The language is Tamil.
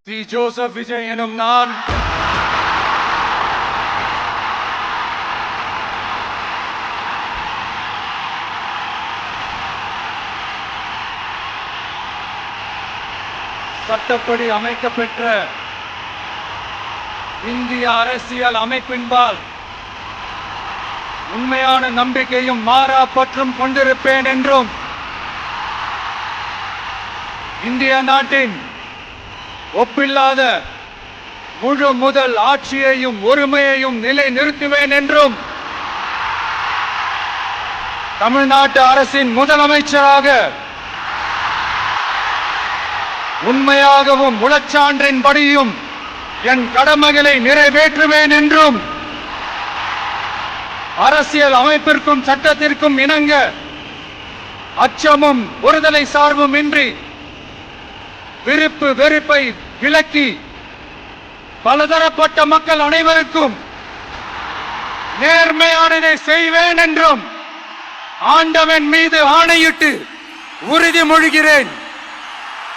தி ஜோசப் விஜய் எனும் நான் சட்டப்படி அமைக்கப்பெற்ற இந்திய அரசியல் அமைப்பின்பால் உண்மையான நம்பிக்கையும் மாறா பற்றும் கொண்டிருப்பேன் என்றும் இந்திய நாட்டின் ஒப்பில்லாத முழு முதல் ஆட்சியையும் ஒருமையையும் நிலை நிறுத்துவேன் என்றும் தமிழ்நாட்டு அரசின் முதலமைச்சராக உண்மையாகவும் உளச்சான்றின்படியும் என் கடமைகளை நிறைவேற்றுவேன் என்றும் அரசியல் அமைப்பிற்கும் சட்டத்திற்கும் இணங்க அச்சமும் ஒருதலை சார்பும் இன்றி விருப்பு வெறுப்பை விலக்கி பலதரப்பட்ட மக்கள் அனைவருக்கும் நேர்மையானதை செய்வேன் என்றும் ஆண்டவன் மீது ஆணையிட்டு உறுதிமொழிகிறேன்.